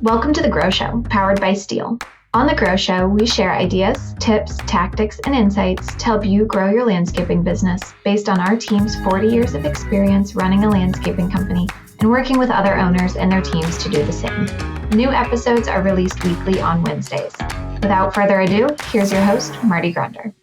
Welcome to The Grow Show, powered by Steel. On The Grow Show, we share ideas, tips, tactics, and insights to help you grow your landscaping business based on our team's 40 years of experience running a landscaping company and working with other owners and their teams to do the same. New episodes are released weekly on Wednesdays. Without further ado, here's your host, Marty Grunder.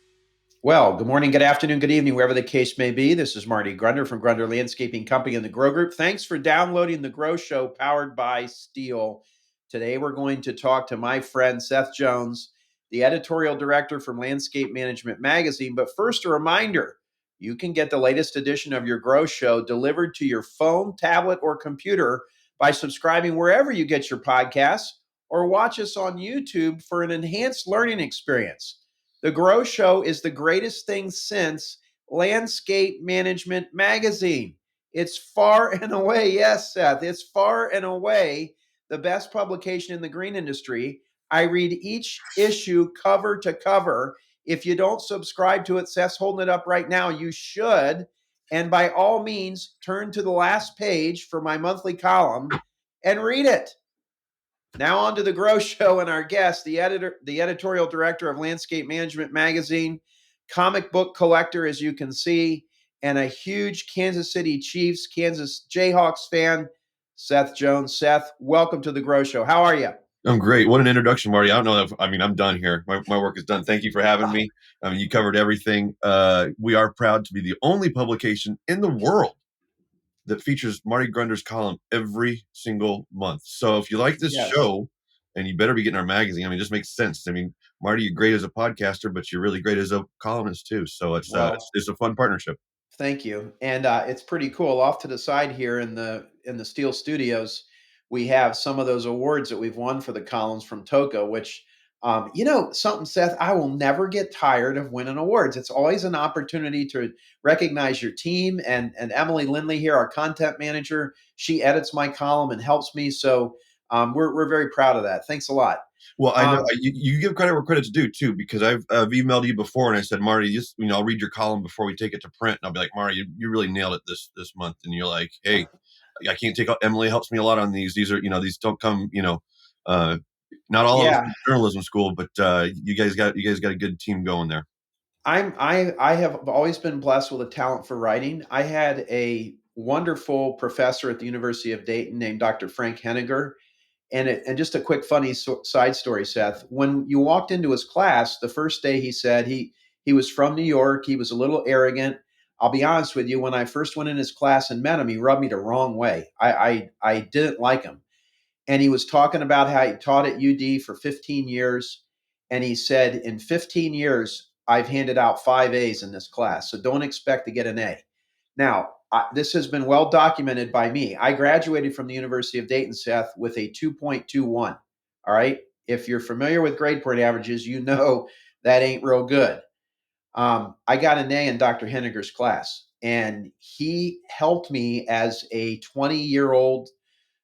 Well, good morning, good afternoon, good evening, wherever the case may be. This is Marty Grunder from Grunder Landscaping Company and the Grow Group. Thanks for downloading the Grow Show, powered by Steel. Today, we're going to talk to my friend, Seth Jones, the editorial director from Landscape Management Magazine. But first, a reminder, you can get the latest edition of your Grow Show delivered to your phone, tablet, or computer by subscribing wherever you get your podcasts, or watch us on YouTube for an enhanced learning experience. The Grow Show is the greatest thing since Landscape Management Magazine. It's far and away, yes, Seth, it's far and away the best publication in the green industry. I read each issue cover to cover. If you don't subscribe to it, Seth's holding it up right now. You should. And by all means, turn to the last page for my monthly column and read it. Now on to the Grow Show and our guest, the editorial director of Landscape Management Magazine, comic book collector, as you can see, and a huge Kansas City Chiefs, Kansas Jayhawks fan, Seth Jones. Seth, welcome to the Grow Show. How are you? I'm great. What an introduction, Marty. I don't know if, I'm done here. My work is done. Thank you for having me. You covered everything. We are proud to be the only publication in the world that features Marty Grunder's column every single month. So if you like this show, and you better be getting our magazine, it just makes sense. Marty, you're great as a podcaster, but you're really great as a columnist too. So it's a fun partnership. Thank you. And it's pretty cool. Off to the side here in the Steel Studios, we have some of those awards that we've won for the columns from TOCA, which, something, Seth, I will never get tired of winning awards. It's always an opportunity to recognize your team. And Emily Lindley here, our content manager, she edits my column and helps me. So we're very proud of that. Thanks a lot. Well, I know you give credit where credit's due too, because I've emailed you before and I said, Marty, I'll read your column before we take it to print, and I'll be like, Marty, you really nailed it this month, and you're like, hey, I can't take. Emily helps me a lot on these. These are these don't come not all of us in journalism school, but you guys got a good team going there. I have always been blessed with a talent for writing. I had a wonderful professor at the University of Dayton named Dr. Frank Henniger. And just a quick funny side story, Seth. When you walked into his class, the first day he said he was from New York. He was a little arrogant. I'll be honest with you. When I first went in his class and met him, he rubbed me the wrong way. I didn't like him. And he was talking about how he taught at UD for 15 years. And he said, in 15 years, I've handed out 5 A's in this class. So don't expect to get an A. Now, this has been well documented by me. I graduated from the University of Dayton, Seth, with a 2.21. All right. If you're familiar with grade point averages, you know that ain't real good. I got an A in Dr. Henniger's class, and he helped me as a 20-year-old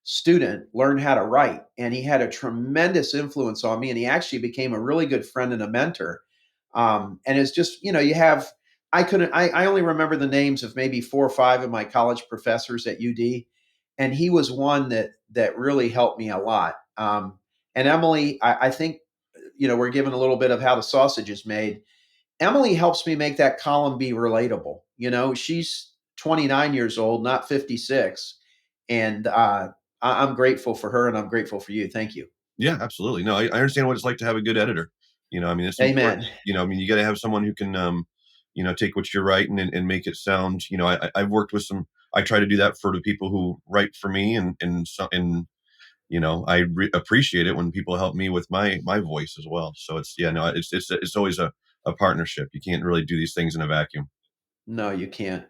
student learn how to write. And he had a tremendous influence on me, and he actually became a really good friend and a mentor. And it's just, I only remember the names of maybe 4 or 5 of my college professors at UD, and he was one that really helped me a lot. And Emily, I think, we're given a little bit of how the sausage is made. Emily helps me make that column be relatable. She's 29 years old, not 56, and I'm grateful for her, and I'm grateful for you. Thank you. Yeah, absolutely. No, I understand what it's like to have a good editor. It's Amen. important. You got to have someone who can, take what you're writing and make it sound. I've worked with some. I try to do that for the people who write for me, and I appreciate it when people help me with my voice as well. So it's always a partnership. You can't really do these things in a vacuum. No, you can't.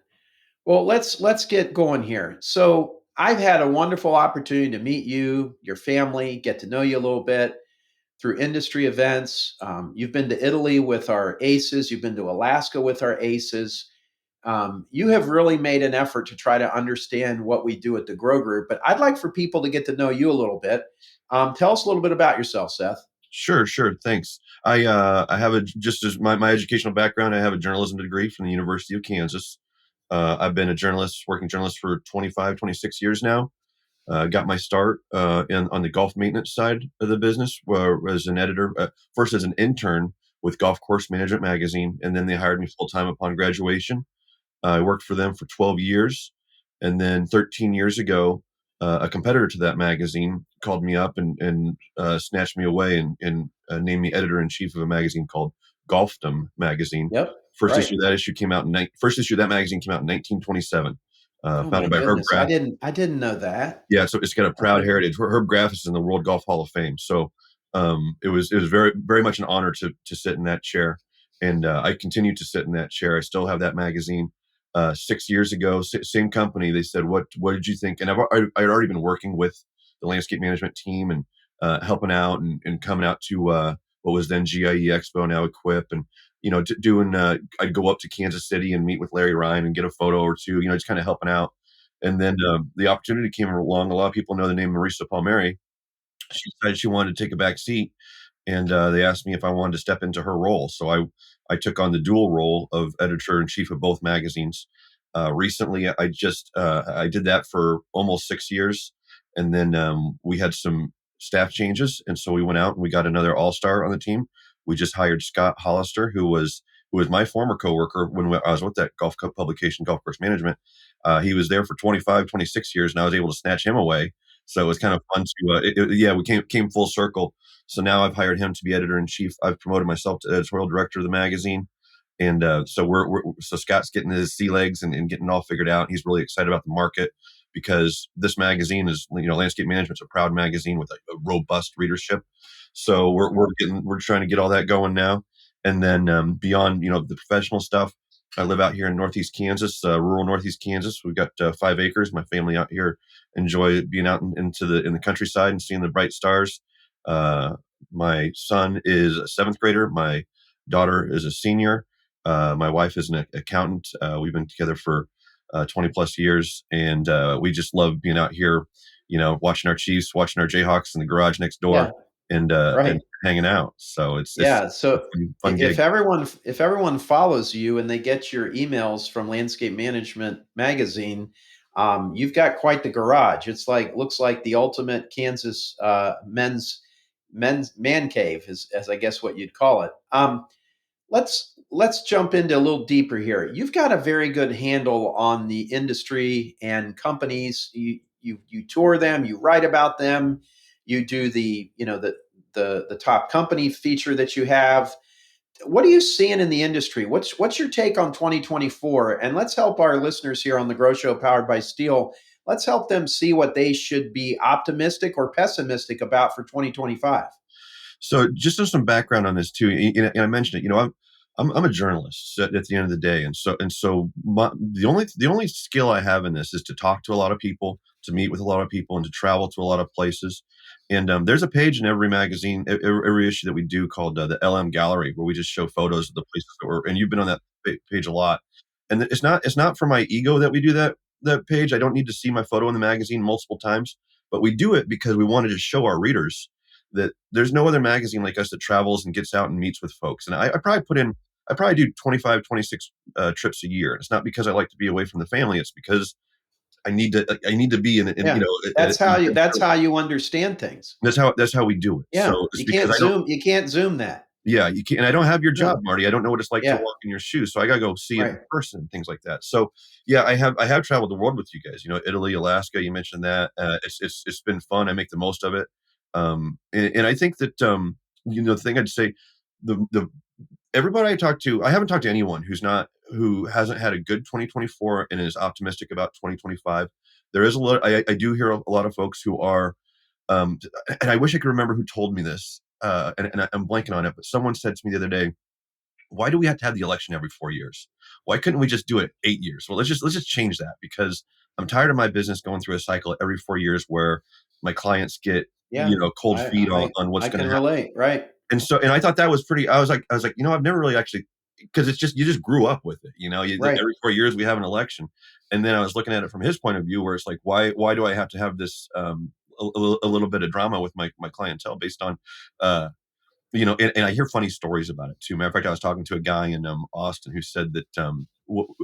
Well, let's get going here. So I've had a wonderful opportunity to meet you, your family, get to know you a little bit through industry events. You've been to Italy with our ACEs. You've been to Alaska with our ACEs. You have really made an effort to try to understand what we do at the Grow Group. But I'd like for people to get to know you a little bit. Tell us a little bit about yourself, Seth. Sure. Thanks. I have just as my educational background, I have a journalism degree from the University of Kansas. I've been working journalist for 25, 26 years now. Got my start on the golf maintenance side of the business, where as an editor, first as an intern with Golf Course Management magazine, and then they hired me full time upon graduation. I worked for them for 12 years. And then 13 years ago, a competitor to that magazine called me up and snatched me away and named me editor in chief of a magazine called Golfdom magazine. Yep. First Right. issue of that issue came out first issue of that magazine came out in 1927, Oh my founded by Herb goodness. Graff. I didn't know that. Yeah, so it's got a proud Okay. heritage. Herb Graff is in the World Golf Hall of Fame. So it was very very much an honor to sit in that chair, and I continue to sit in that chair. I still have that magazine. 6 years ago, same company. They said, "What did you think?" And I'd already been working with the landscape management team and helping out and coming out to what was then GIE Expo, now Equip, and doing. I'd go up to Kansas City and meet with Larry Ryan and get a photo or two. Just kind of helping out. And then the opportunity came along. A lot of people know the name Marisa Palmieri. She decided she wanted to take a back seat, and they asked me if I wanted to step into her role. So I took on the dual role of editor in chief of both magazines. Recently, I did that for almost 6 years, and then we had some staff changes, and so we went out and we got another all star on the team. We just hired Scott Hollister, who was my former coworker when I was with that golf club publication, Golf Course Management. He was there for 25, 26 years, and I was able to snatch him away. So it was kind of fun to, yeah, we came full circle. So now I've hired him to be editor in chief. I've promoted myself to editorial director of the magazine. And so Scott's getting his sea legs and getting all figured out. He's really excited about the market because this magazine is, landscape management's a proud magazine with a robust readership. So we're trying to get all that going now. And then beyond, the professional stuff, I live out here in Northeast Kansas, rural Northeast Kansas. We've got 5 acres. My family out here enjoy being out in the countryside and seeing the bright stars. My son is a 7th grader. My daughter is a senior. My wife is an accountant. We've been together for 20 plus years, and we just love being out here, watching our Chiefs, watching our Jayhawks in the garage next door, Yeah. and Right. hanging out. So it's Yeah. a So fun gig. if everyone follows you and they get your emails from Landscape Management Magazine, you've got quite the garage. It's looks like the ultimate Kansas men's man cave, as I guess what you'd call it. Let's jump into a little deeper here. You've got a very good handle on the industry and companies. You tour them, you write about them, you do the top company feature that you have. What are you seeing in the industry? What's your take on 2024? And let's help our listeners here on the Grow Show powered by Steel. Let's help them see what they should be optimistic or pessimistic about for 2025. So just some background on this too, and I mentioned it. I'm a journalist at the end of the day, and so the only skill I have in this is to talk to a lot of people, to meet with a lot of people, and to travel to a lot of places. And there's a page in every magazine, every issue that we do called the LM Gallery, where we just show photos of the places that we're. And you've been on that page a lot. And it's not for my ego that we do that page. I don't need to see my photo in the magazine multiple times, but we do it because we wanted to show our readers that there's no other magazine like us that travels and gets out and meets with folks. And I probably do 25, 26 trips a year. And it's not because I like to be away from the family. It's because I need to be in Yeah, that's how you understand things. that's how we do it. Yeah, So it's because I don't. You can't zoom that. Yeah, you can't. And I don't have your job, No. Marty. I don't know what it's like to Yeah. walk in your shoes. So I gotta go see it in Right. person and things like that. So yeah, I have traveled the world with you guys. Italy, Alaska. You mentioned that. It's been fun. I make the most of it. And I think that the thing I'd say, the everybody I talk to, I haven't talked to anyone who hasn't had a good 2024 and is optimistic about 2025. There is a lot. I do hear a lot of folks who are, um, and I wish I could remember who told me this, and I'm blanking on it. But someone said to me the other day, "Why do we have to have the election every 4 years? Why couldn't we just do it 8 years?" Well, let's just change that because I'm tired of my business going through a cycle every 4 years where my clients get Yeah. cold I feet on I what's I going can to happen. relate. Right. And I thought that was pretty. I was like, I've never really actually, because it's just you just grew up with it. Right. Every 4 years we have an election, and then I was looking at it from his point of view, where it's like, why do I have to have this a little bit of drama with my clientele based on uh and I hear funny stories about it too. Matter of fact, I was talking to a guy in Austin who said that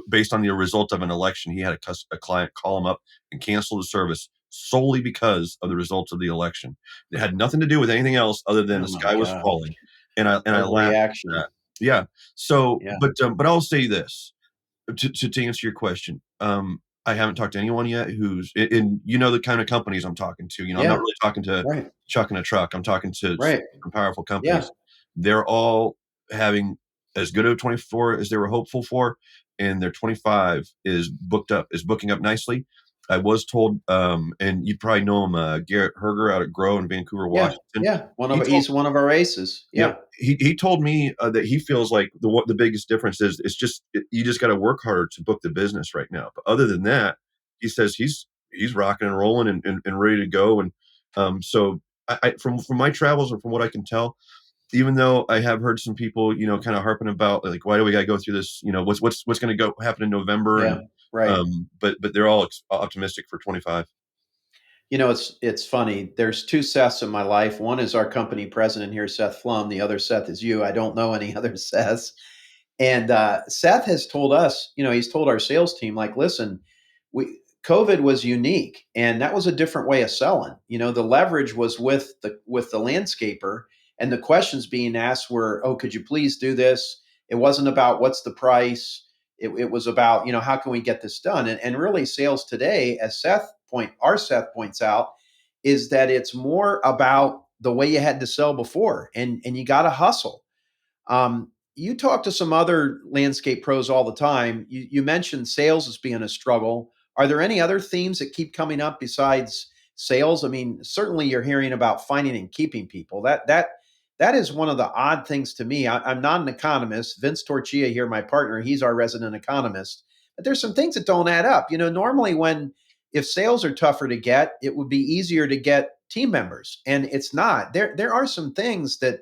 based on the result of an election, he had a client call him up and cancel the service solely because of the results of the election. It had nothing to do with anything else other than Oh the my sky was God. falling, and I laughed at Overreaction. that. Yeah. So, Yeah. but I'll say this to answer your question. I haven't talked to anyone yet who's in, the kind of companies I'm talking to. I'm not Yeah. really talking to Right. Chuck in a truck. I'm talking to Right. some powerful Yeah. companies. They're all having as good of a 24 as they were hopeful for, and their 25 is booking up nicely. I was told, and you probably know him, Garrett Herger out at Grow in Vancouver, Yeah. Washington. Yeah. He told He's one of our aces. Yep. Yeah. He told me that he feels like the biggest difference is it's just you just got to work harder to book the business right now. But other than that, he says he's rocking and rolling and ready to go. And so I from my travels and from what I can tell, even though I have heard some people kind of harping about like why do we got to go through this? What's going to go happen in November? Yeah. And Right. but they're all optimistic for 25. It's funny. There's two Seths in my life. One is our company president here, Seth Flum. The other Seth is you. I don't know any other Seths. And Seth has told us, he's told our sales team, like, listen, COVID was unique, and that was a different way of selling. The leverage was with the landscaper, and the questions being asked were, "Oh, could you please do this?" It wasn't about what's the price. It was about, how can we get this done? And really, sales today, as Seth points out, is that it's more about the way you had to sell before, and you got to hustle. You talk to some other landscape pros all the time. You mentioned sales as being a struggle. Are there any other themes that keep coming up besides sales? I mean, certainly you're hearing about finding and keeping people. That is one of the odd things to me. I'm not an economist. Vince Torchia here, my partner, he's our resident economist. But there's some things that don't add up. Normally if sales are tougher to get, it would be easier to get team members, and it's not. There are some things that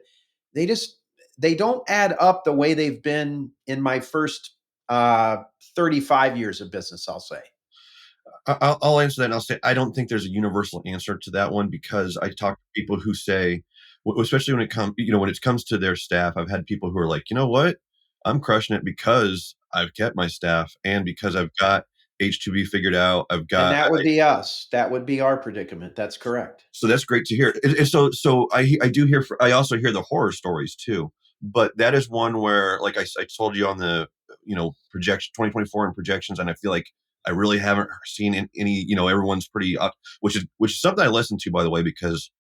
they just they don't add up the way they've been in my first uh, 35 years of business, I'll say. I'll answer that and I'll say I don't think there's a universal answer to that one because I talk to people who say, especially when it comes to their staff, I've had people who are like, you know what, I'm crushing it because I've kept my staff and because I've got H2B figured out. I've And got that would be us. That would be our predicament. That's correct. So that's great to hear. And so I do hear. I also hear the horror stories too. But that is one where, like I told you on the projection 2024 and projections, and I feel like I really haven't seen any. Everyone's pretty up, which is something I listen to, by the way, because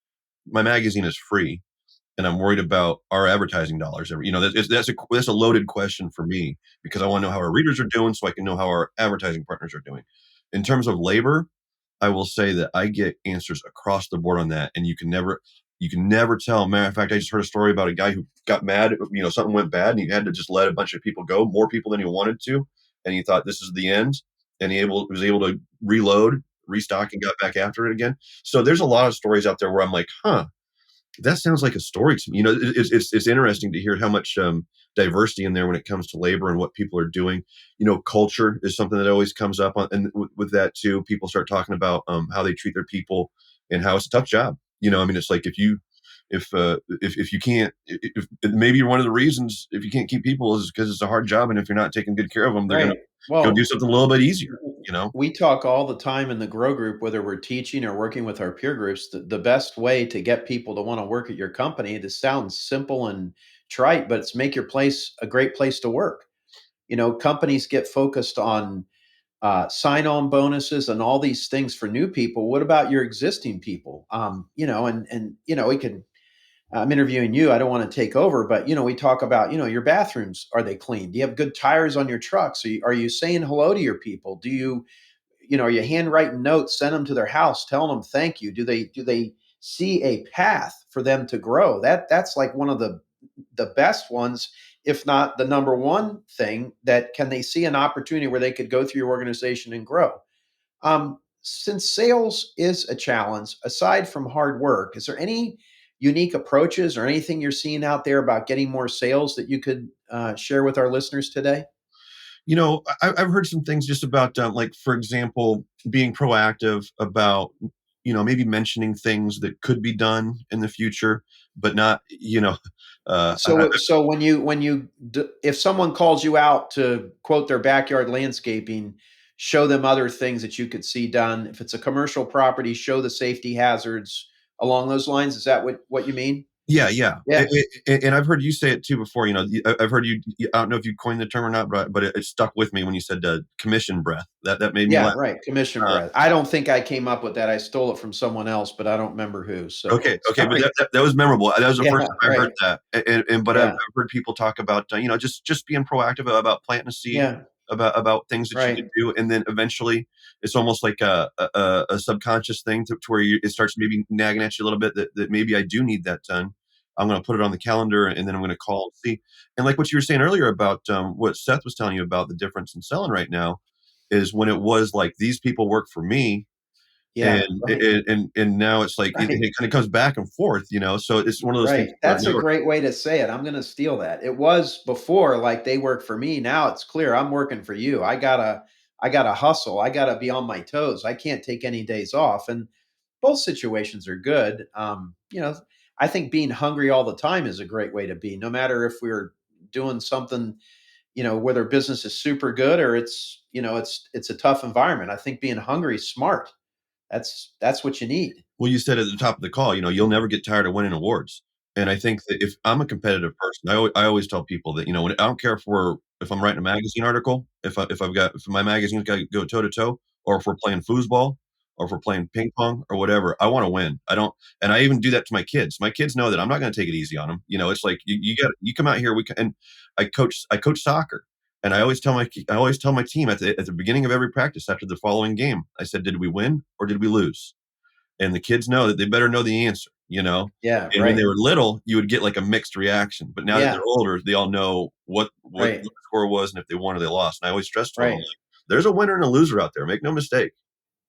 my magazine is free, and I'm worried about our advertising dollars. That's a loaded question for me because I want to know how our readers are doing, so I can know how our advertising partners are doing. In terms of labor, I will say that I get answers across the board on that, and you can never tell. Matter of fact, I just heard a story about a guy who got mad. Something went bad, and he had to just let a bunch of people go, more people than he wanted to, and he thought this is the end, and was able to reload, restock, and got back after it again. So there's a lot of stories out there where I'm like, huh, that sounds like a story to me. It's interesting to hear how much diversity in there when it comes to labor and what people are doing. Culture is something that always comes up on, and with that too, people start talking about how they treat their people and how it's a tough job. I mean, it's like if you can't, if maybe one of the reasons if you can't keep people is because it's a hard job, and if you're not taking good care of them, they're gonna Right. go do Well, something a little bit easier. we talk all the time in the Grow Group, whether we're teaching or working with our peer groups, the best way to get people to want to work at your company, it sounds simple and trite, but it's make your place a great place to work. Companies get focused on sign-on bonuses and all these things for new people. What about your existing people? We can. I'm interviewing you. I don't want to take over, but we talk about your bathrooms. Are they clean? Do you have good tires on your trucks? Are you saying hello to your people? Do you are you handwriting notes? Send them to their house, telling them thank you. Do they see a path for them to grow? That's like one of the best ones, if not the number one thing. That can they see an opportunity where they could go through your organization and grow? Since sales is a challenge, aside from hard work, is there any unique approaches or anything you're seeing out there about getting more sales that you could share with our listeners today? I've heard some things just about, like, for example, being proactive about, maybe mentioning things that could be done in the future, but not, So if someone calls you out to quote their backyard landscaping, show them other things that you could see done. If it's a commercial property, show the safety hazards along those lines. Is that what you mean? Yeah, yeah. Yeah. And I've heard you say it too before. I've heard you. I don't know if you coined the term or not, but it stuck with me when you said commission breath. That made me Yeah, laugh. right. Commission breath. I don't think I came up with that. I stole it from someone else, but I don't remember who. So Okay, but sorry. that was memorable. That was the Yeah, first time I right. heard that. But I've Yeah, heard people talk about just being proactive about planting a seed, yeah, about things that you could right. do, and then eventually it's almost like a subconscious thing to where it starts maybe nagging at you a little bit that maybe I do need that done. I'm going to put it on the calendar, and then I'm going to call and see. And like what you were saying earlier about what Seth was telling you about the difference in selling right now is when it was like these people work for me, and Yeah, right. now it's like it Right. kind of comes back and forth, so it's one of those things Right. where That's a now great way to say it. I'm going to steal that. It was before like they work for me. Now it's clear I'm working for you. I got to hustle. I got to be on my toes. I can't take any days off. And both situations are good. I think being hungry all the time is a great way to be, no matter if we're doing something, whether business is super good or it's a tough environment. I think being hungry is smart. That's what you need. well, you said at the top of the call, you'll never get tired of winning awards. And I think that if I'm a competitive person, I always tell people that, I don't care if I'm writing a magazine article, if my magazine's got to go toe to toe, or if we're playing foosball, or if we're playing ping pong or whatever, I want to win. I don't, and I even do that to my kids. My kids know that I'm not going to take it easy on them. It's like you come out here, and I coach soccer. And I always tell my team at the beginning of every practice after the following game, I said, did we win or did we lose? And the kids know that they better know the answer. Yeah, And when they right. were little, you would get like a mixed reaction. But now that they're Yeah, older, they all know what the right. score was and if they won or they lost. And I always stress to them, I'm Right. like, there's a winner and a loser out there. Make no mistake.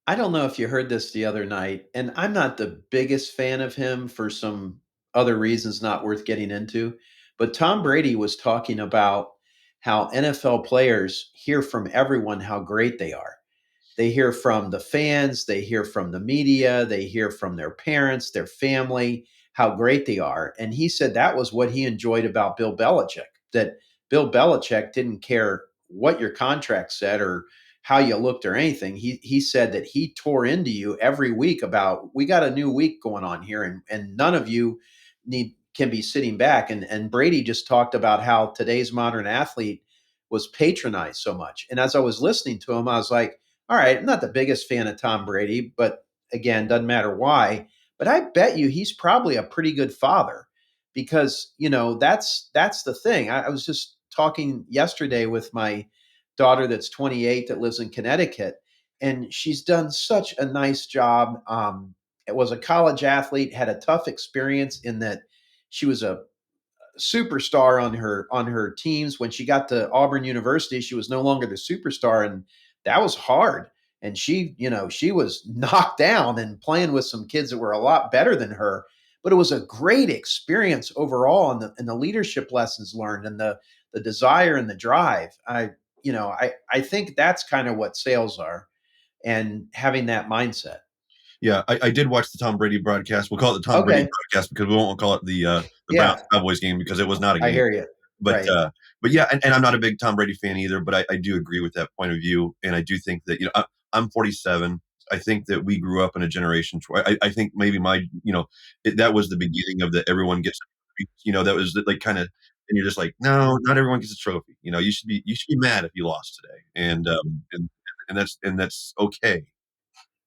I don't know if you heard this the other night, and I'm not the biggest fan of him for some other reasons not worth getting into, but Tom Brady was talking about how NFL players hear from everyone how great they are. They hear from the fans, they hear from the media, they hear from their parents, their family, how great they are. And he said that was what he enjoyed about Bill Belichick, that Bill Belichick didn't care what your contract said or how you looked or anything. He said that he tore into you every week about we got a new week going on here and none of you need can be sitting back. And Brady just talked about how today's modern athlete was patronized so much. And as I was listening to him, I was like, all right, I'm not the biggest fan of Tom Brady, but again, doesn't matter why. But I bet you he's probably a pretty good father because that's the thing. I was just talking yesterday with my daughter that's 28 that lives in Connecticut, and she's done such a nice job. It was a college athlete, had a tough experience in that she was a superstar on her teams. When she got to Auburn University, she was no longer the superstar, and that was hard. And she was knocked down and playing with some kids that were a lot better than her. But it was a great experience overall, and the leadership lessons learned, and the desire and the drive. I think that's kind of what sales are, and having that mindset. Yeah, I did watch the Tom Brady broadcast. We'll call it the Tom Brady Okay, broadcast because we won't call it the Browns yeah, Cowboys game because it was not a I game. hear you. But Right. yeah, and I'm not a big Tom Brady fan either, but I do agree with that point of view, and I do think that I'm 47. I think that we grew up in a generation. I think maybe that was the beginning of the everyone gets, that was like kind of, and you're just like, no, not everyone gets a trophy. You should be mad if you lost today, and that's okay.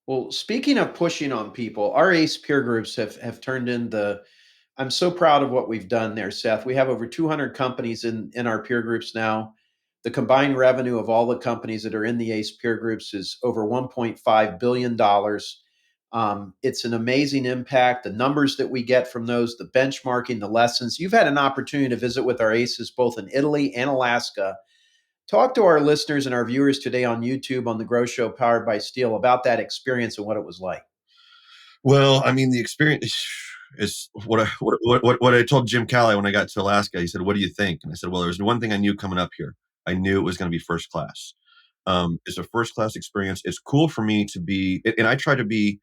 Well, speaking of pushing on people, our ACE peer groups have turned into. I'm so proud of what we've done there, Seth. We have over 200 companies in our peer groups now. The combined revenue of all the companies that are in the ACE peer groups is over $1.5 billion. It's an amazing impact. The numbers that we get from those, the benchmarking, the lessons. You've had an opportunity to visit with our ACEs both in Italy and Alaska. Talk to our listeners and our viewers today on YouTube on the Grow Show powered by Steel about that experience and what it was like. Well, I mean, the experience is what I told Jim Calley when I got to Alaska. He said, "What do you think?" And I said, "Well, there's one thing I knew coming up here. I knew it was going to be first class. It's a first class experience. It's cool for me to be, and I try to be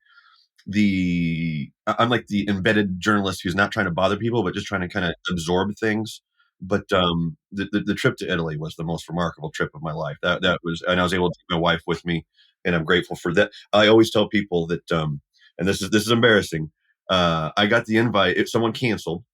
I'm like the embedded journalist who's not trying to bother people, but just trying to kind of absorb things. But the trip to Italy was the most remarkable trip of my life. That was, and I was able to take my wife with me, and I'm grateful for that. I always tell people that, and this is embarrassing. I got the invite. If someone canceled,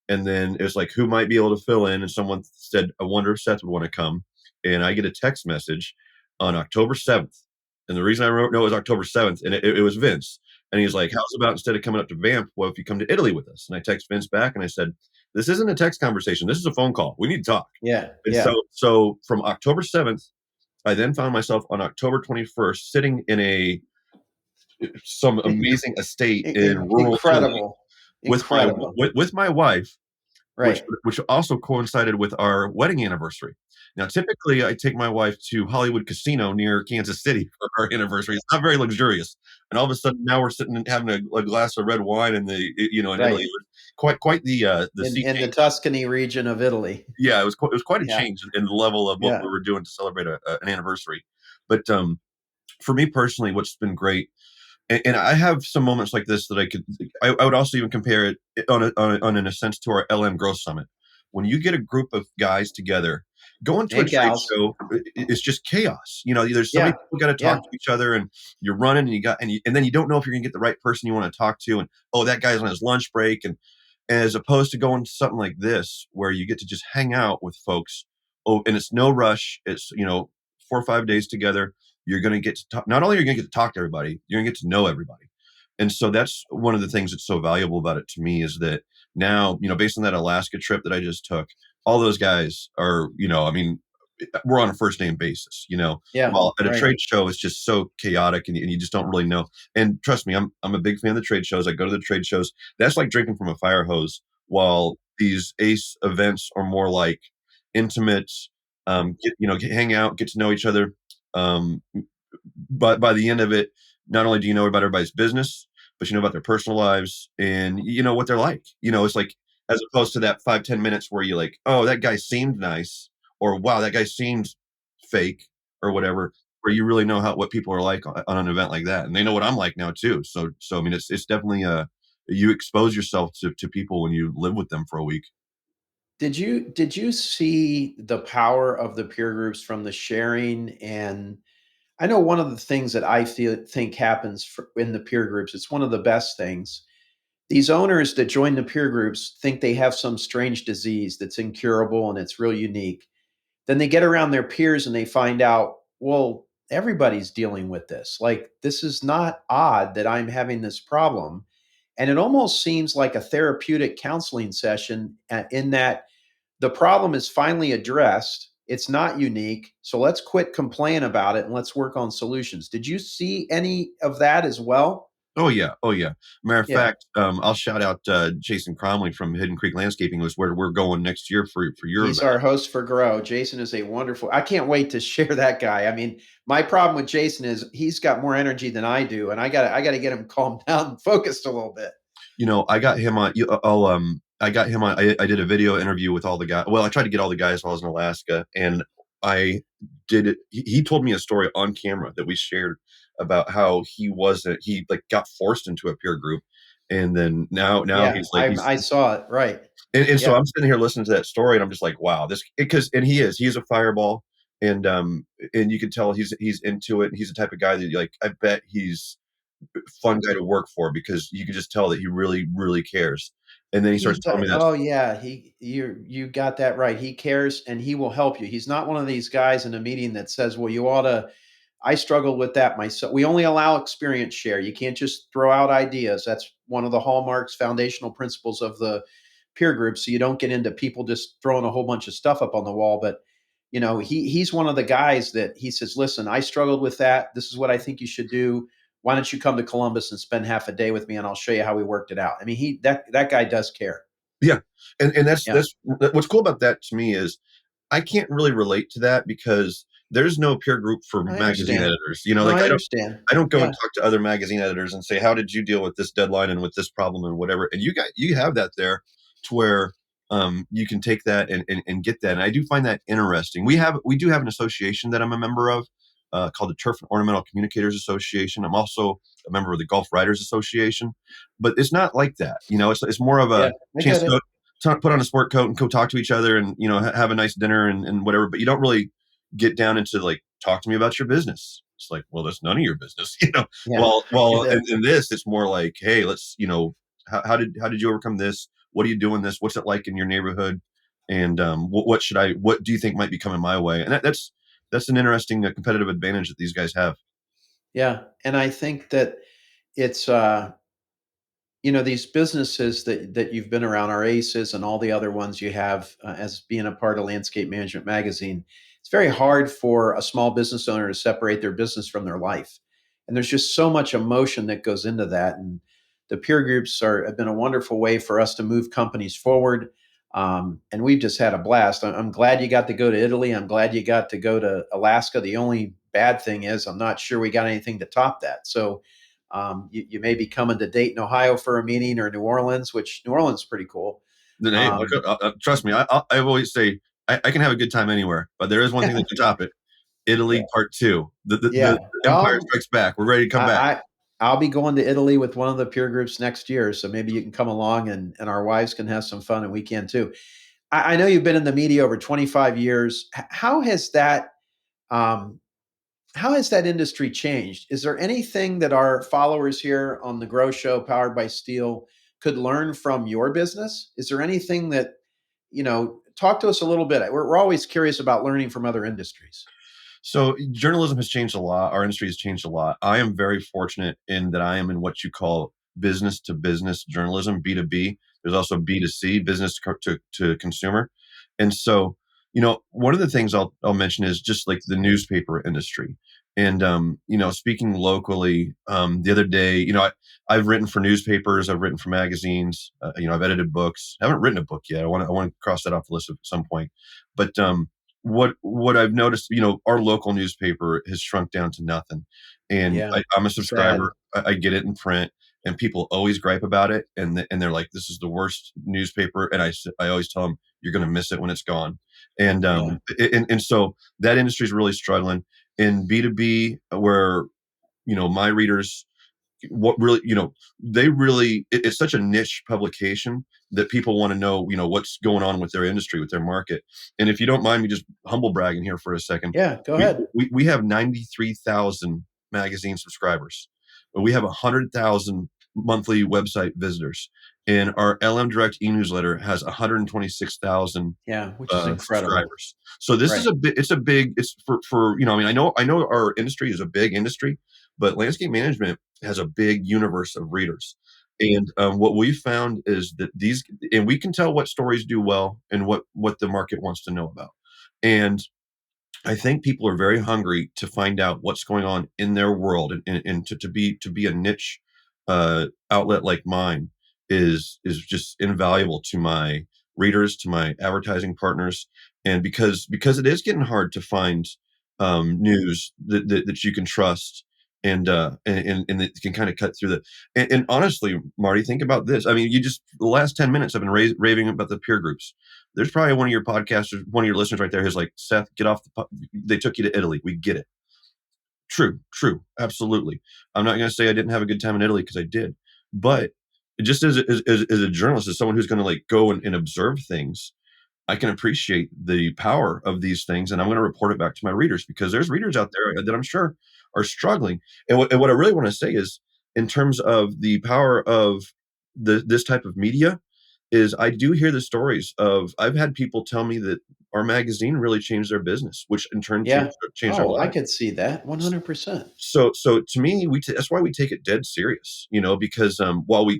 and then it was like, who might be able to fill in, and someone said, I wonder if Seth would want to come, and I get a text message on October 7th, and the reason I know it was October 7th, and it was Vince, and he's like, how's about instead of coming up to Banff, what if you come to Italy with us? And I text Vince back, and I said, this isn't a text conversation. This is a phone call. We need to talk. Yeah. And Yeah. so from October 7th, I then found myself on October 21st sitting in some amazing estate in rural Italy Incredible. Incredible. with my wife, Right. which also coincided with our wedding anniversary. Now, typically, I take my wife to Hollywood Casino near Kansas City for our anniversary. It's not very luxurious, and all of a sudden, now we're sitting and having a glass of red wine in in Right. Italy. It was quite the sea In the change. Tuscany region of Italy. Yeah, it was quite a Yeah. change in the level of what Yeah. we were doing to celebrate an anniversary. But for me personally, what's been great, and I have some moments like this that I would also even compare it on in a sense to our LM Growth Summit. When you get a group of guys together, going to a And trade gals. show, it's just chaos. There's so many Yeah. people got to talk Yeah. to each other, and you're running, and then you don't know if you're gonna get the right person you want to talk to, and oh, that guy's on his lunch break, and as opposed to going to something like this where you get to just hang out with folks. Oh, and it's no rush. It's 4 or 5 days together. You're going to get to talk. Not only are you going to get to talk to everybody, you're going to get to know everybody. And so that's one of the things that's so valuable about it to me is that now, based on that Alaska trip that I just took, all those guys are, I mean, we're on a first name basis, Yeah. while at a Right. trade show, it's just so chaotic and you just don't really know. And trust me, I'm a big fan of the trade shows. I go to the trade shows. That's like drinking from a fire hose, while these ACE events are more like intimate, hang out, get to know each other. Um, but by the end of it, not only do you know about everybody's business, but you know about their personal lives and you know what they're like. It's like, as opposed to that 5-10 minutes where you like, oh, that guy seemed nice, or wow, that guy seemed fake, or whatever, where you really know what people are like on an event like that. And they know what I'm like now too. So I mean, it's definitely you expose yourself to people when you live with them for a week. Did you see the power of the peer groups from the sharing? And I know one of the things that think happens in the peer groups, it's one of the best things. These owners that join the peer groups think they have some strange disease that's incurable and it's real unique. Then they get around their peers and they find out, well, everybody's dealing with this. Like, this is not odd that I'm having this problem. And it almost seems like a therapeutic counseling session in that the problem is finally addressed. It's not unique. So let's quit complaining about it and let's work on solutions. Did you see any of that as well? Oh yeah, oh yeah. Matter of Yeah. fact, I'll shout out Jason Cromley from Hidden Creek Landscaping, was where we're going next year for your He's event. our host for Grow. Jason is a wonderful. I can't wait to share that guy. I mean, my problem with Jason is he's got more energy than I do, and I got to get him calmed down and focused a little bit. I got him on. I got him on. I did a video interview with all the guys. Well, I tried to get all the guys while I was in Alaska, and I did it. He told me a story on camera that we shared about how he wasn't. He like got forced into a peer group, and then now Yeah, he's like I saw it. Right. and so Yeah. I'm sitting here listening to that story, and I'm just like, wow, this because and he's a fireball, and you can tell he's into it. He's the type of guy that like I bet he's fun guy to work for because you can just tell that he really, really cares. And then he starts telling me that. Oh yeah, you got that right. He cares and he will help you. He's not one of these guys in a meeting that says, "Well, you ought to." I struggle with that myself. We only allow experience share. You can't just throw out ideas. That's one of the hallmarks, foundational principles of the peer group. So you don't get into people just throwing a whole bunch of stuff up on the wall. But he's one of the guys that he says, "Listen, I struggled with that. This is what I think you should do. Why don't you come to Columbus and spend half a day with me, and I'll show you how we worked it out." I mean, that guy does care. Yeah. And that's Yeah, what's cool about that to me is I can't really relate to that because there's no peer group for I magazine understand. editors. No, Like I understand. I don't go Yeah, and talk to other magazine editors and say, how did you deal with this deadline and with this problem and whatever. And you have that there to where you can take that and get that. And I do find that interesting. We do have an association that I'm a member of called the Turf and Ornamental Communicators Association. I'm also a member of the Gulf Writers Association, but it's not like that. It's more of yeah, a I chance get to go it. put on a sport coat and go talk to each other and, have a nice dinner and whatever, but you don't really get down into like, talk to me about your business. It's like, well, that's none of your business, Yeah, well, it is. in this, it's more like, hey, let's, how did you overcome this? What are you doing this? What's it like in your neighborhood? And what do you think might be coming my way? And that's an interesting competitive advantage that these guys have. Yeah, and I think that it's these businesses that you've been around, our aces and all the other ones you have as being a part of Landscape Management Magazine. It's very hard for a small business owner to separate their business from their life, and there's just so much emotion that goes into that. And the peer groups have been a wonderful way for us to move companies forward. And we've just had a blast. I'm glad you got to go to Italy. I'm glad you got to go to Alaska. The only bad thing is I'm not sure we got anything to top that. So you may be coming to Dayton, Ohio for a meeting, or New Orleans, which New Orleans is pretty cool. Then, hey, Um, trust me, I always say I can have a good time anywhere, but there is one thing that can top it. yeah, Italy Part 2. yeah. The Empire Well, Strikes Back. We're ready to come back. I'll be going to Italy with one of the peer groups next year, so maybe you can come along and our wives can have some fun and we can too. I know you've been in the media over 25 years. Um, how has that industry changed? Is there anything that our followers here on the Grow Show, powered by Steel, could learn from your business? Is there anything that, talk to us a little bit? We're always curious about learning from other industries. So journalism has changed a lot. Our industry has changed a lot. I am very fortunate in that I am in what you call business to business journalism, B2B. There's also B2C, business to consumer. And so, one of the things I'll mention is just like the newspaper industry. And, speaking locally, the other day, I've written for newspapers, I've written for magazines, I've edited books. I haven't written a book yet. I want to cross that off the list at some point. But, what I've noticed, our local newspaper has shrunk down to nothing. And Yeah, I'm a sad. subscriber. I get it in print, and people always gripe about it, and they're like, "This is the worst newspaper." And I always tell them, "You're going to miss it when it's gone." And Yeah, so that industry is really struggling in B2B, where my readers, what really, they really, it's such a niche publication that people want to know, what's going on with their industry, with their market. And if you don't mind me just humble bragging here for a second, yeah. Go we ahead. we have 93,000 magazine subscribers. We have 100,000 monthly website visitors, and our LM Direct e-newsletter has 126,000 Yeah, which is incredible. subscribers. So this is Right. it's for I know our industry is a big industry, but landscape management has a big universe of readers. And what we found is that and we can tell what stories do well and what the market wants to know about. And I think people are very hungry to find out what's going on in their world, and to be a niche outlet like mine is just invaluable to my readers, to my advertising partners, and because it is getting hard to find news that you can trust, and that can kind of cut through and honestly, Marty, think about this. I mean, the last 10 minutes I've been raving about the peer groups. There's probably one of your podcasters, one of your listeners right there who's like, Seth, get off they took you to Italy. We get it. True. Absolutely. I'm not going to say I didn't have a good time in Italy, because I did. But just as a journalist, as someone who's going to like go and observe things, I can appreciate the power of these things, and I'm going to report it back to my readers, because there's readers out there that I'm sure are struggling. And what I really want to say is, in terms of the power of this type of media, is I do hear the stories of I've had people tell me that our magazine really changed their business, which in turn Yeah. changed their Oh, I lives. could see that 100%. So to me, that's why we take it dead serious, because while we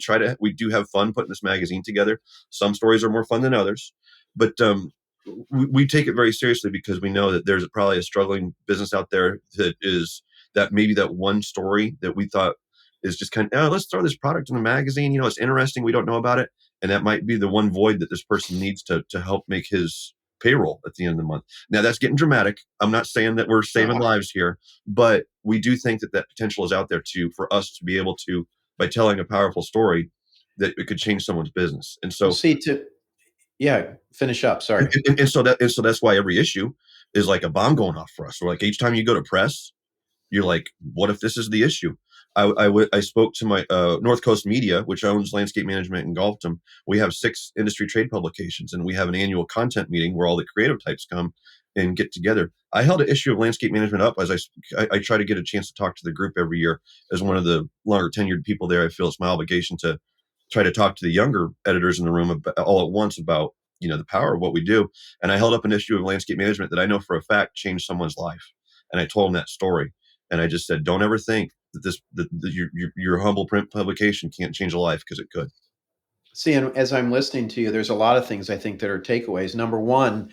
do have fun putting this magazine together. Some stories are more fun than others, but we take it very seriously, because we know that there's probably a struggling business out there that maybe that one story that we thought is just kind of, oh, let's throw this product in the magazine. It's interesting. We don't know about it. And that might be the one void that this person needs to help make his payroll at the end of the month. Now, that's getting dramatic. I'm not saying that we're saving Uh, lives here, but we do think that potential is out there for us to be able to, by telling a powerful story, that it could change someone's business. And we'll so, see. Yeah, finish up. Sorry. and so that's why every issue is like a bomb going off for us. So like each time you go to press, you're like, what if this is the issue? I spoke to my North Coast Media, which owns landscape management in Golfdom. We have 6 industry trade publications, and we have an annual content meeting where all the creative types come and get together. I held an issue of landscape management up as I try to get a chance to talk to the group every year. As one of the longer tenured people there, I feel it's my obligation to try to talk to the younger editors in the room all at once about the power of what we do. And I held up an issue of landscape management that I know for a fact changed someone's life, and I told them that story. And I just said, don't ever think that your humble print publication can't change a life, because it could. See, and as I'm listening to you, there's a lot of things I think that are takeaways. Number one,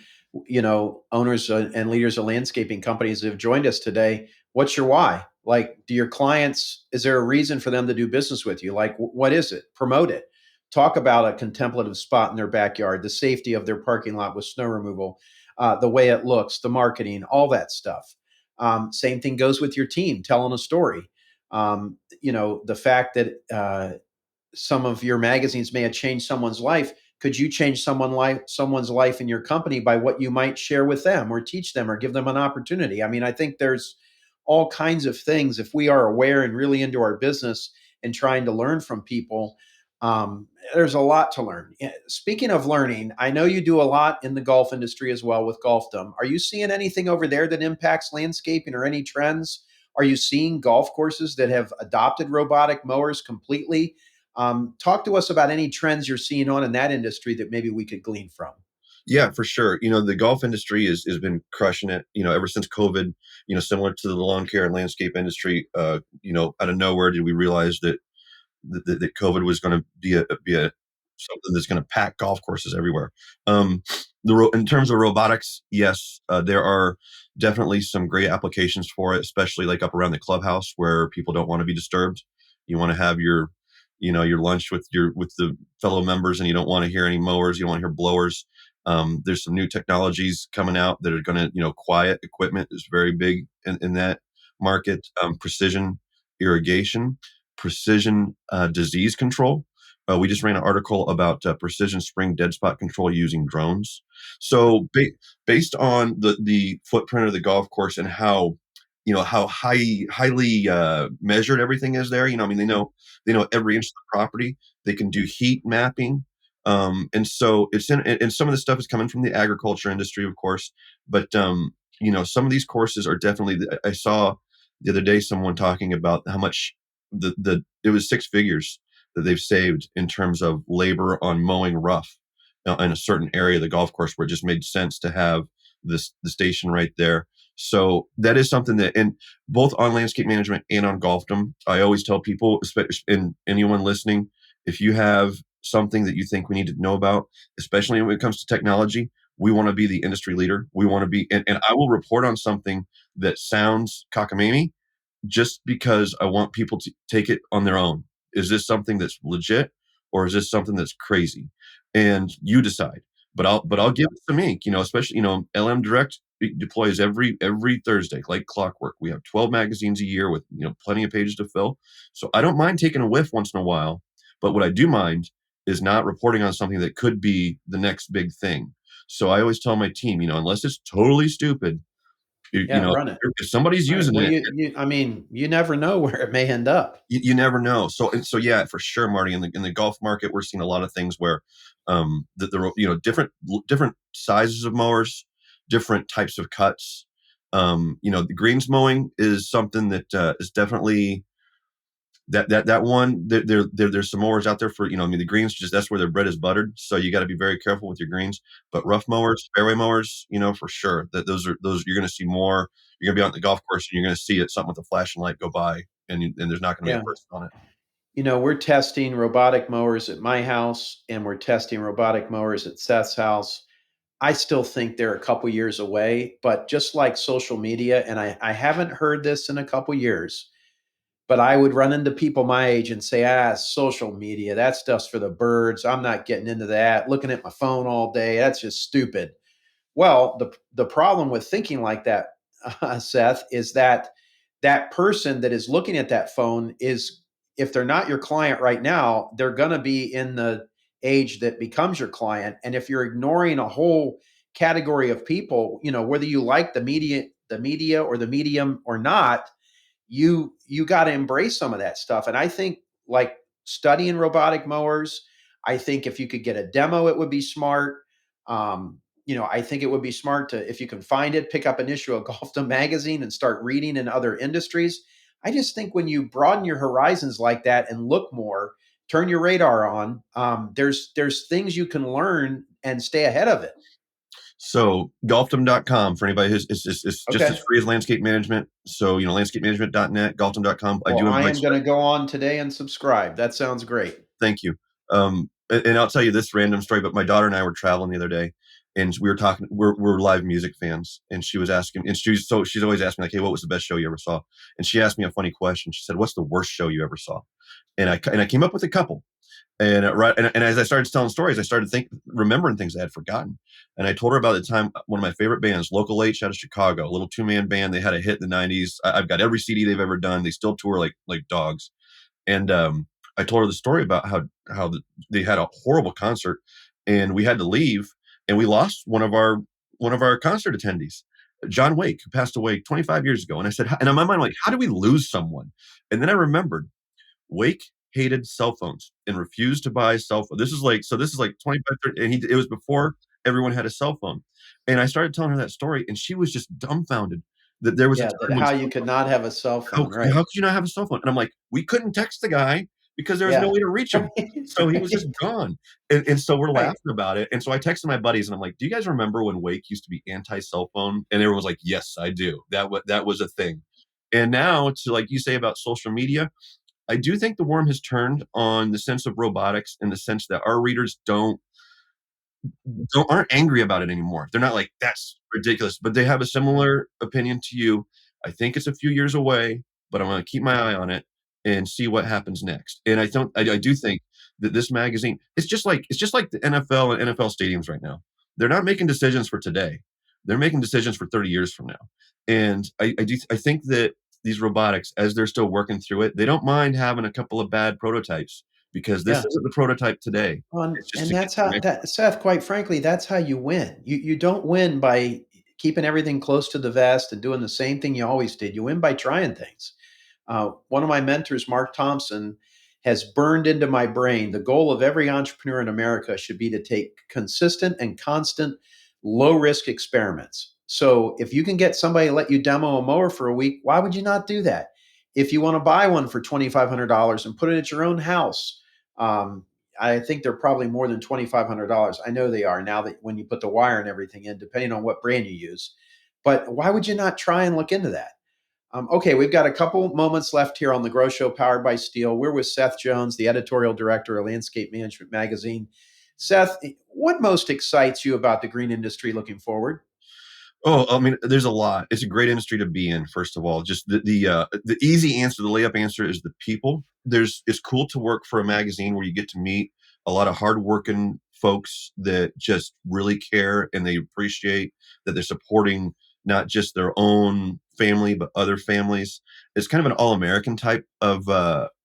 owners and leaders of landscaping companies that have joined us today, what's your why? Like, do your clients, is there a reason for them to do business with you? Like, what is it? Promote it. Talk about a contemplative spot in their backyard, the safety of their parking lot with snow removal, the way it looks, the marketing, all that stuff. Same thing goes with your team, telling a story. The fact that some of your magazines may have changed someone's life. Could you change someone's life in your company by what you might share with them or teach them or give them an opportunity? I mean, I think there's all kinds of things if we are aware and really into our business and trying to learn from people. There's a lot to learn. Speaking of learning, I know you do a lot in the golf industry as well with Golfdom. Are you seeing anything over there that impacts landscaping or any trends? Are you seeing golf courses that have adopted robotic mowers completely? Talk to us about any trends you're seeing on in that industry that maybe we could glean from. Yeah, for sure. The golf industry has been crushing it, ever since COVID. Similar to the lawn care and landscape industry. Out of nowhere did we realize that COVID was going to be a something that's going to pack golf courses everywhere. In terms of robotics, yes, there are definitely some great applications for it, especially like up around the clubhouse where people don't want to be disturbed. You want to have your lunch with the fellow members, and you don't want to hear any mowers. You don't want to hear blowers. There's some new technologies coming out that are going to, quiet equipment is very big in that market. Precision irrigation, precision disease control. We just ran an article about precision spring dead spot control using drones. So based on the footprint of the golf course and how highly measured everything is there. I mean, they know every inch of the property. They can do heat mapping. And so and some of the stuff is coming from the agriculture industry, of course, but some of these courses are definitely, I saw the other day someone talking about how much it was 6 figures that they've saved in terms of labor on mowing rough in a certain area of the golf course where it just made sense to have the station right there. So that is something that, and both on landscape management and on Golfdom, I always tell people, especially and anyone listening, if you have something that you think we need to know about, especially when it comes to technology, we want to be the industry leader. We want to be, and I will report on something that sounds cockamamie just because I want people to take it on their own. Is this something that's legit, or is this something that's crazy? And you decide. But I'll give it some ink, especially, LM Direct deploys every Thursday, like clockwork. We have 12 magazines a year with, plenty of pages to fill. So I don't mind taking a whiff once in a while, but what I do mind is not reporting on something that could be the next big thing. So I always tell my team, unless it's totally stupid, Yeah, run it. if somebody's Right. using Well, it, I mean, you never know where it may end up. you never know. So yeah, for sure, Marty. In the golf market, we're seeing a lot of things where different sizes of mowers, different types of cuts. The greens mowing is something that is definitely that one. There's some mowers out there for, I mean, the greens, just that's where their bread is buttered. So you got to be very careful with your greens. But rough mowers, fairway mowers, for sure, that those you're going to see more. You're going to be out in the golf course and you're going to see it, something with a flashing light go by, and there's not going to be a Yeah. person on it. We're testing robotic mowers at my house and we're testing robotic mowers at Seth's house. I still think they're a couple years away, but just like social media, and I haven't heard this in a couple years, but I would run into people my age and say, social media, that stuff's for the birds. I'm not getting into that. Looking at my phone all day, that's just stupid. Well, the problem with thinking like that, Seth, is that that person that is looking at that phone is, if they're not your client right now, they're going to be in the age that becomes your client. And if you're ignoring a whole category of people, whether you like the media or the medium or not, you got to embrace some of that stuff. And I think like studying robotic mowers, I think if you could get a demo, it would be smart. I think it would be smart to, if you can find it, pick up an issue of Golfdom magazine and start reading in other industries. I just think when you broaden your horizons like that and look more, turn your radar on, there's things you can learn and stay ahead of it. So golfdom.com for anybody who's it's just as Okay. free as landscape management. So, landscapemanagement.net, golfdom.com. I Well, do have I my am going to go on today and subscribe. That sounds great. Thank you. And I'll tell you this random story, but my daughter and I were traveling the other day and we were talking, we're live music fans. And she was asking, and she's always asking like, hey, what was the best show you ever saw? And she asked me a funny question. She said, what's the worst show you ever saw? And I came up with a couple. And and as I started telling stories, I started remembering things I had forgotten. And I told her about the time one of my favorite bands, Local H out of Chicago, a little 2-man band. They had a hit in the '90s. I've got every CD they've ever done. They still tour like dogs. And I told her the story about how they had a horrible concert, and we had to leave, and we lost one of our concert attendees, John Wake, who passed away 25 years ago. And I said, and in my mind, I'm like, how do we lose someone? And then I remembered Wake hated cell phones and refused to buy a cell phone. This is like 25, 30, and it was before everyone had a cell phone. And I started telling her that story, and she was just dumbfounded that there was a Yeah, that time when how you could not have a cell phone, right? how could you not have a cell phone? And I'm like, we couldn't text the guy because there was no Yeah. way to reach him. So he was just gone. And so we're Right. laughing about it. And so I texted my buddies and I'm like, do you guys remember when Wake used to be anti-cell phone? And everyone was like, yes, I do. That was a thing. And now to like you say about social media, I do think the worm has turned on the sense of robotics in the sense that our readers aren't angry about it anymore. They're not like, that's ridiculous, but they have a similar opinion to you. I think it's a few years away, but I'm going to keep my eye on it and see what happens next. And I do think that this magazine, it's just like the NFL and NFL stadiums right now. They're not making decisions for today. They're making decisions for 30 years from now. And I think that these robotics, as they're still working through it, they don't mind having a couple of bad prototypes because this Yeah. isn't the prototype today. It's just And to get that's the how next. that Seth, quite frankly, that's how you win. You don't win by keeping everything close to the vest and doing the same thing you always did. You win by trying things. One of my mentors, Mark Thompson, has burned into my brain. The goal of every entrepreneur in America should be to take consistent and constant low risk experiments. So if you can get somebody to let you demo a mower for a week, why would you not do that? If you want to buy one for $2,500 and put it at your own house, um, I think they're probably more than $2,500. I know they are now that when you put the wire and everything in, depending on what brand you use. But why would you not try and look into that? Okay, we've got a couple moments left here on the Grow Show powered by Steel. We're with Seth Jones, the editorial director of Landscape Management Magazine. Seth, what most excites you about the green industry looking forward? Oh, I mean, there's a lot. It's a great industry to be in. First of all, just the easy answer, the layup answer is the people. It's cool to work for a magazine where you get to meet a lot of hardworking folks that just really care and they appreciate that they're supporting not just their own family but other families. It's kind of an all-American type of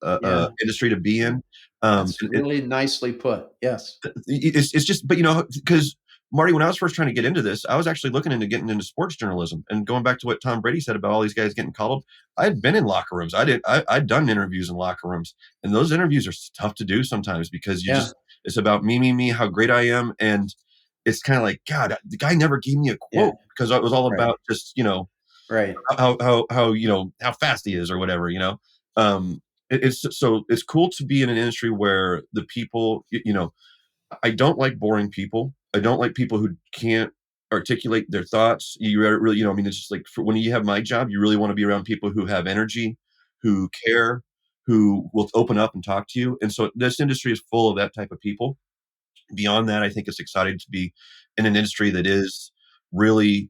Yeah, industry to be in. that's really nicely put. Yes. It's just, but because Marty, when I was first trying to get into this, I was actually looking into getting into sports journalism and going back to what Tom Brady said about all these guys getting coddled. I had been in locker rooms. I'd done interviews in locker rooms, and those interviews are tough to do sometimes because Yeah. it's about me, how great I am. And it's kind of like, God, the guy never gave me a Yeah. quote because it was all Right. about just, Right. how, how fast he is or whatever. Um, it's cool to be in an industry where the people, I don't like boring people. I don't like people who can't articulate their thoughts. You really, I mean, it's just like when you have my job, you really want to be around people who have energy, who care, who will open up and talk to you. And so this industry is full of that type of people. Beyond that, I think it's exciting to be in an industry that is really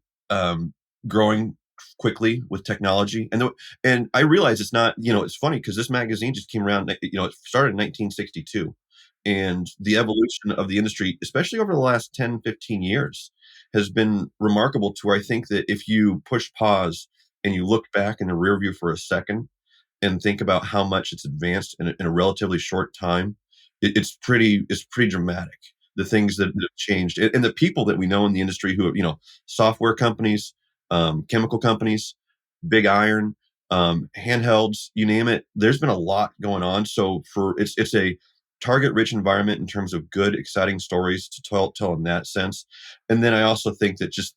growing quickly with technology. And I realize it's not, it's funny because this magazine just came around, it started in 1962. And the evolution of the industry, especially over the last 10, 15 years, has been remarkable to where I think that if you push pause and you look back in the rear view for a second and think about how much it's advanced in a relatively short time, it's pretty dramatic. The things that have changed and the people that we know in the industry who, software companies, chemical companies, big iron, handhelds, you name it. There's been a lot going on. So it's a target rich environment in terms of good, exciting stories to tell in that sense. And then I also think that just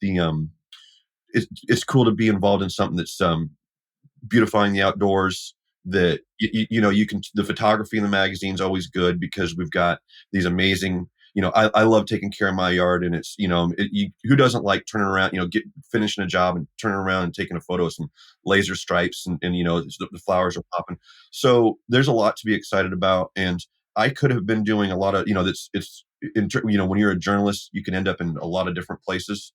it's cool to be involved in something that's beautifying the outdoors. That you can, the photography in the magazine is always good because we've got these amazing, I love taking care of my yard, and it's, who doesn't like turning around, finishing a job and turning around and taking a photo of some laser stripes, and the flowers are popping. So there's a lot to be excited about. And I could have been doing a lot of, when you're a journalist, you can end up in a lot of different places,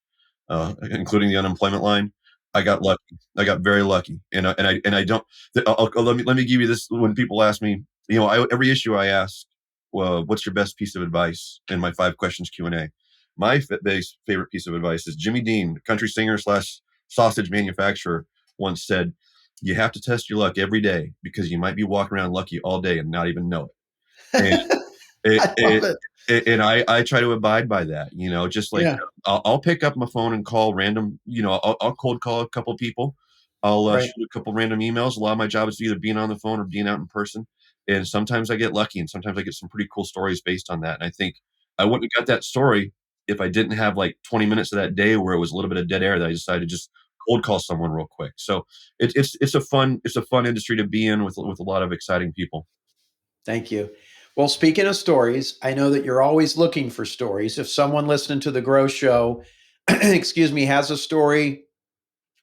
including the unemployment line. I got lucky. I got very lucky, and I don't. Let me give you this. When people ask me, every issue I ask, well, what's your best piece of advice in my 5 questions Q&A? My favorite piece of advice is Jimmy Dean, country singer slash sausage manufacturer, once said, "You have to test your luck every day because you might be walking around lucky all day and not even know it." It, I love it, it. and I try to abide by that, just like Yeah. I'll pick up my phone and call random, I'll cold call a couple people. I'll Right. shoot a couple random emails. A lot of my job is either being on the phone or being out in person. And sometimes I get lucky, and sometimes I get some pretty cool stories based on that. And I think I wouldn't have got that story if I didn't have like 20 minutes of that day where it was a little bit of dead air that I decided to just cold call someone real quick. So it's a fun industry to be in with a lot of exciting people. Thank you. Well, speaking of stories, I know that you're always looking for stories. If someone listening to the Grow Show, excuse me, has a story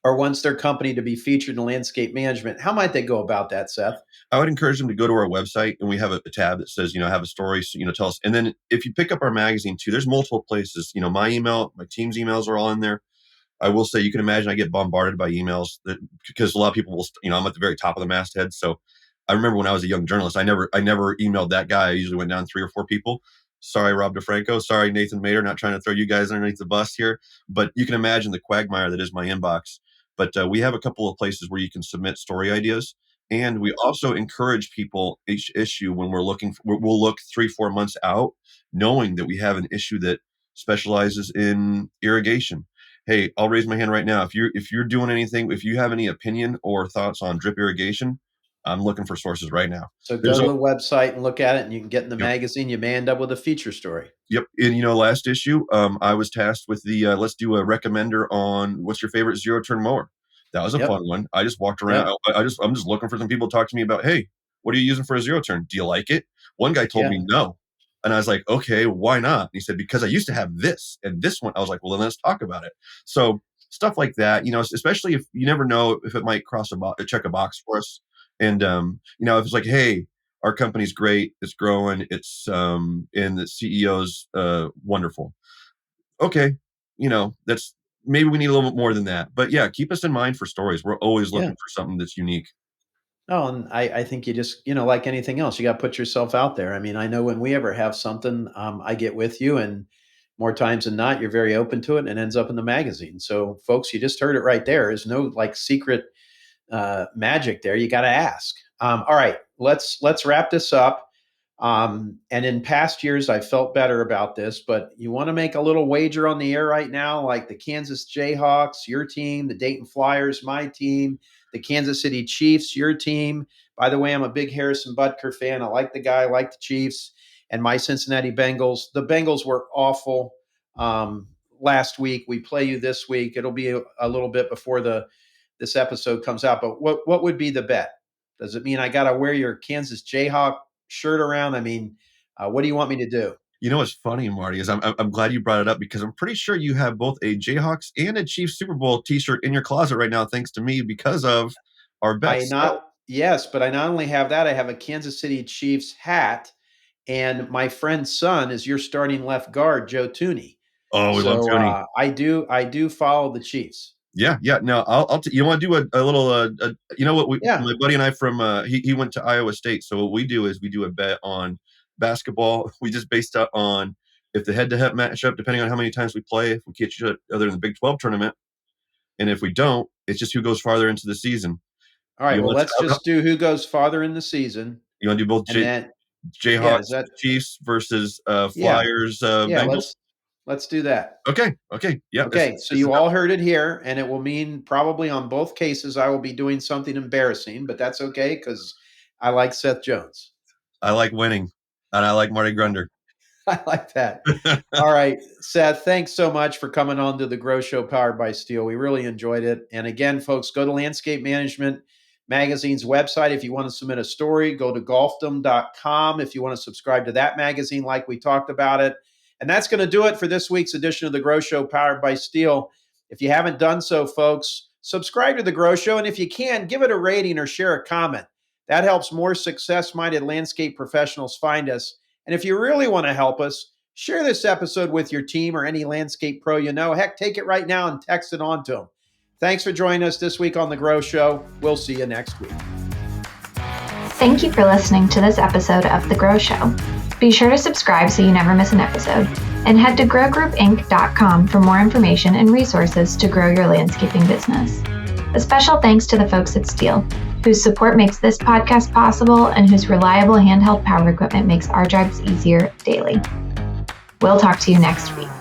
or wants their company to be featured in landscape management, how might they go about that, Seth? I would encourage them to go to our website, and we have a tab that says, have a story, so, tell us. And then if you pick up our magazine too, there's multiple places. My email, my team's emails are all in there. I will say, you can imagine I get bombarded by emails because a lot of people will, I'm at the very top of the masthead. So I remember when I was a young journalist, I never emailed that guy. I usually went down 3 or 4 people. Sorry, Rob DeFranco. Sorry, Nathan Mater. Not trying to throw you guys underneath the bus here, but you can imagine the quagmire that is my inbox. But we have a couple of places where you can submit story ideas. And we also encourage people each issue when we'll look 3-4 months out, knowing that we have an issue that specializes in irrigation. Hey, I'll raise my hand right now. If you're doing anything, if you have any opinion or thoughts on drip irrigation, I'm looking for sources right now. So go There's to a the website and look at it, and you can get in the Yep. magazine. You may end up with a feature story. Yep. And last issue, I was tasked with the let's do a recommender on what's your favorite zero turn mower. That was a Yep. fun one. I just walked around. Yep. I'm just looking for some people to talk to me about, hey, what are you using for a zero turn? Do you like it? One guy told Yeah. me no. And I was like, okay, why not? And he said, because I used to have this and this one. I was like, well, then let's talk about it. So stuff like that, especially if you never know if it might check a box for us. And, if it's like, hey, our company's great, it's growing, it's and the CEO's wonderful. Okay, that's, maybe we need a little bit more than that. But yeah, keep us in mind for stories. We're always Yeah. looking for something that's unique. Oh, and I think you just, like anything else, you got to put yourself out there. I mean, I know when we ever have something, I get with you, and more times than not, you're very open to it, and it ends up in the magazine. So, folks, you just heard it right there. There's no like secret magic there. You got to ask. All right, let's wrap this up. And in past years, I felt better about this, but you want to make a little wager on the air right now, like the Kansas Jayhawks, your team, the Dayton Flyers, my team, the Kansas City Chiefs, your team. By the way, I'm a big Harrison Butker fan. I like the guy, I like the Chiefs, and my Cincinnati Bengals. The Bengals were awful last week. We play you this week. It'll be a little bit before this episode comes out. But what would be the bet? Does it mean I got to wear your Kansas Jayhawk shirt around? I mean, what do you want me to do? What's funny, Marty, is I'm glad you brought it up because I'm pretty sure you have both a Jayhawks and a Chiefs Super Bowl T-shirt in your closet right now, thanks to me because of our bets. So, Yes, but I not only have that, I have a Kansas City Chiefs hat, and my friend's son is your starting left guard, Joe Tooney. oh, we love So Tony. I do follow the Chiefs. Yeah, yeah. No, you want to do a little, what Yeah. my buddy and I from, he went to Iowa State. So what we do is we do a bet on basketball. We just based it on if the head-to-head matchup, depending on how many times we play, if we catch each other in the Big 12 tournament, and if we don't, it's just who goes farther into the season. All right. You Well, want let's just do who goes farther in the season, you want to do both and then yeah, is Jayhawks that Chiefs versus yeah Flyers yeah Bengals? Let's do that. Okay. Yeah. Okay. So you all heard it here, and it will mean probably on both cases I will be doing something embarrassing, but that's okay because I like Seth Jones. I like winning, and I like Marty Grunder. I like that. All right, Seth, thanks so much for coming on to the Grow Show powered by Steel. We really enjoyed it. And again, folks, go to Landscape Management Magazine's website. If you want to submit a story, go to golfdom.com. If you want to subscribe to that magazine, like we talked about it. And that's going to do it for this week's edition of the Grow Show powered by Steel. If you haven't done so, folks, subscribe to the Grow Show. And if you can, give it a rating or share a comment. That helps more success-minded landscape professionals find us. And if you really want to help us, share this episode with your team or any landscape pro you know. Heck, take it right now and text it on to them. Thanks for joining us this week on The Grow Show. We'll see you next week. Thank you for listening to this episode of The Grow Show. Be sure to subscribe so you never miss an episode. And head to growgroupinc.com for more information and resources to grow your landscaping business. A special thanks to the folks at Steel, whose support makes this podcast possible and whose reliable handheld power equipment makes our jobs easier daily. We'll talk to you next week.